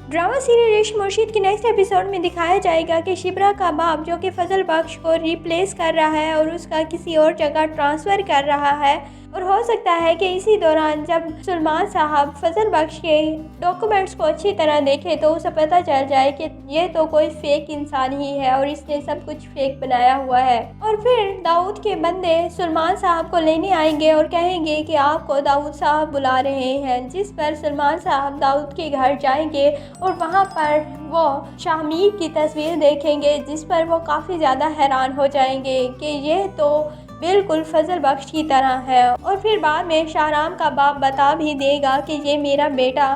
Drama serial इश्क मुर्शिद के नेक्स्ट एपिसोड में दिखाया जाएगा कि शिप्रा का बाप जो कि फजल बख्श को रिप्लेस कर रहा है और उसका किसी और जगह ट्रांसफ़र कर रहा है, और हो सकता है कि इसी दौरान जब सुलेमान साहब फजल बख्श के डॉक्यूमेंट्स को अच्छी तरह देखें तो उसे पता चल जाए कि ये तो कोई फेक इंसान ही है और इसने सब कुछ फेक बनाया हुआ है। और फिर दाऊद के बंदे सुलेमान साहब को लेने आएंगे और कहेंगे कि आपको दाऊद साहब बुला रहे हैं, जिस पर सुलेमान साहब दाऊद के घर जाएंगे और वहाँ पर वो शाहमीर की तस्वीर देखेंगे, जिस पर वो काफ़ी ज़्यादा हैरान हो जाएंगे कि ये तो बिल्कुल फजल बख्श की तरह है। और फिर बाद में शाहराम का बाप बता भी देगा कि ये मेरा बेटा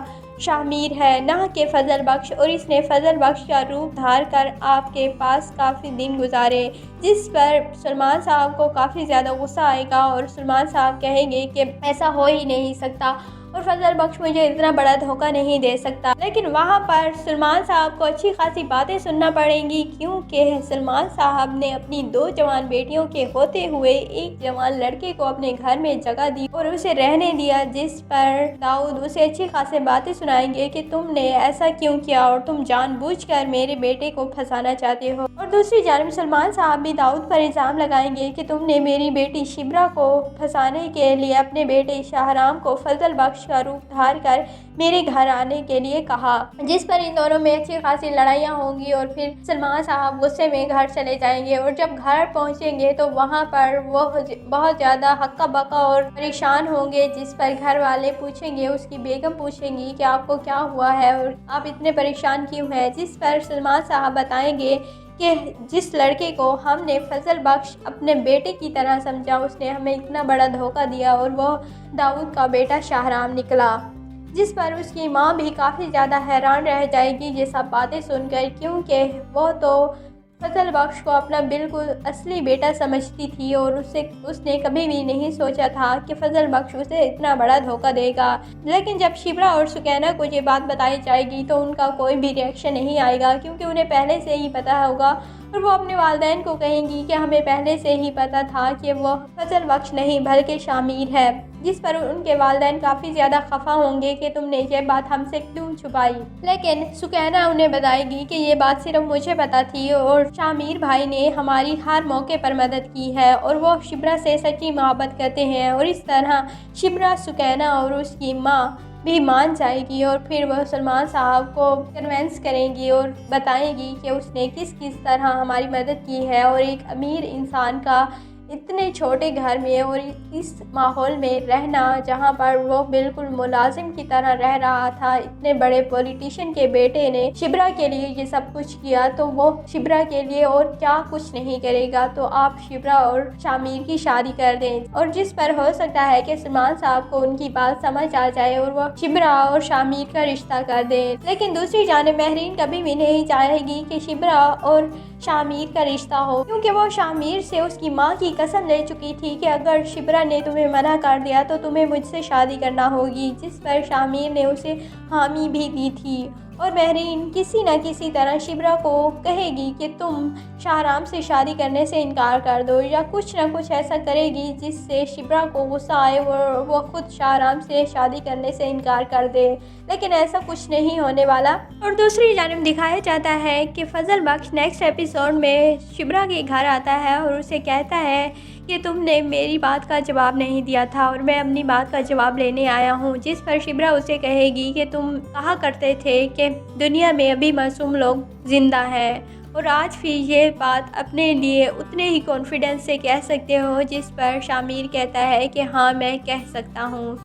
शाहमीर है, ना कि फजल बख्श, और इसने फजल बख्श का रूप धार कर आपके पास काफ़ी दिन गुजारे, जिस पर सुलेमान साहब को काफ़ी ज़्यादा गुस्सा आएगा और सुलेमान साहब कहेंगे कि ऐसा हो ही नहीं सकता और फजल बख्श मुझे इतना बड़ा धोखा नहीं दे सकता। लेकिन वहाँ पर सुलेमान साहब को अच्छी खासी बातें सुनना पड़ेंगी, क्योंकि सुलेमान साहब ने अपनी 2 जवान बेटियों के होते हुए एक जवान लड़के को अपने घर में जगह दी और उसे रहने दिया, जिस पर दाऊद उसे अच्छी खासी बातें सुनाएंगे कि तुमने ऐसा क्यों किया और तुम जानबूझकर मेरे बेटे को फंसाना चाहते हो। और दूसरी जानिब सुलेमान साहब भी दाऊद पर इल्ज़ाम लगाएंगे कि तुमने मेरी बेटी शिप्रा को फंसाने के लिए अपने बेटे शाहराम को फजल बख्श का रूप धार कर मेरे घर आने के लिए कहा, जिस पर इन दोनों में अच्छी खासी लड़ाइयाँ होंगी और फिर सुलेमान साहब गुस्से में घर चले जाएंगे। और जब घर पहुँचेंगे तो वहाँ पर वो बहुत ज़्यादा हक्का बक्का और परेशान होंगे, जिस पर घर वाले पूछेंगे, उसकी बेगम पूछेंगी कि आपको क्या हुआ है और आप इतने परेशान क्यों हैं, जिस पर सुलेमान साहब बताएंगे कि जिस लड़के को हमने फजल बख्श अपने बेटे की तरह समझा उसने हमें इतना बड़ा धोखा दिया और वो दाऊद का बेटा शाहराम निकला, जिस पर उसकी माँ भी काफ़ी ज़्यादा हैरान रह जाएगी ये सब बातें सुनकर, क्योंकि वो तो फजल बख्श को अपना बिल्कुल असली बेटा समझती थी और उसने कभी भी नहीं सोचा था कि फजल बख्श उसे इतना बड़ा धोखा देगा। लेकिन जब शिप्रा और सुकैना को ये बात बताई जाएगी तो उनका कोई भी रिएक्शन नहीं आएगा, क्योंकि उन्हें पहले से ही पता होगा और वो अपने वालिदैन को कहेंगी कि हमें पहले से ही पता था कि वो फजल बख्श नहीं बल्कि शाहमीर है, जिस पर उनके वालिदैन काफ़ी ज़्यादा खफा होंगे कि तुमने ये बात हमसे क्यों छुपाई। लेकिन सुकैना उन्हें बताएगी कि ये बात सिर्फ मुझे पता थी और शाहमीर भाई ने हमारी हर मौके पर मदद की है और वो शिप्रा से सच्ची मोहब्बत करते हैं। और इस तरह शिप्रा, सुकैना और उसकी माँ भी मान जाएगी और फिर वह सुलेमान साहब को कन्विंस करेंगी और बताएंगी कि उसने किस किस तरह हमारी मदद की है और एक अमीर इंसान का इतने छोटे घर में और इस माहौल में रहना जहाँ पर वो बिल्कुल मुलाजिम की तरह रह रहा था, इतने बड़े पॉलिटिशियन के बेटे ने शिप्रा के लिए ये सब कुछ किया, तो वो शिप्रा के लिए और क्या कुछ नहीं करेगा, तो आप शिप्रा और शाहमीर की शादी कर दें। और जिस पर हो सकता है कि सुलेमान साहब को उनकी बात समझ आ जाए और वो शिप्रा और शाहमीर का रिश्ता कर दें। लेकिन दूसरी जानिब महरीन कभी भी नहीं चाहेगी कि शिप्रा और शाहमीर का रिश्ता हो, क्योंकि वो शाहमीर से उसकी माँ की कसम ले चुकी थी कि अगर शिप्रा ने तुम्हें मना कर दिया तो तुम्हें मुझसे शादी करना होगी, जिस पर शाहमीर ने उसे हामी भी दी थी। और महरीन किसी न किसी तरह शिप्रा को कहेगी कि तुम शाहराम से शादी करने से इनकार कर दो, या कुछ न कुछ ऐसा करेगी जिससे शिप्रा को गुस्सा आए और वो खुद शाहराम से शादी करने से इनकार कर दे। लेकिन ऐसा कुछ नहीं होने वाला। और दूसरी जानिब दिखाया जाता है कि फजल बख्श नेक्स्ट एपिसोड में शिप्रा के घर आता है और उसे कहता है कि तुमने मेरी बात का जवाब नहीं दिया था और मैं अपनी बात का जवाब लेने आया हूँ, जिस पर शिप्रा उसे कहेगी कि तुम कहा करते थे कि दुनिया में अभी मासूम लोग ज़िंदा हैं और आज फिर ये बात अपने लिए उतने ही कॉन्फिडेंस से कह सकते हो, जिस पर शाहमीर कहता है कि हाँ मैं कह सकता हूँ।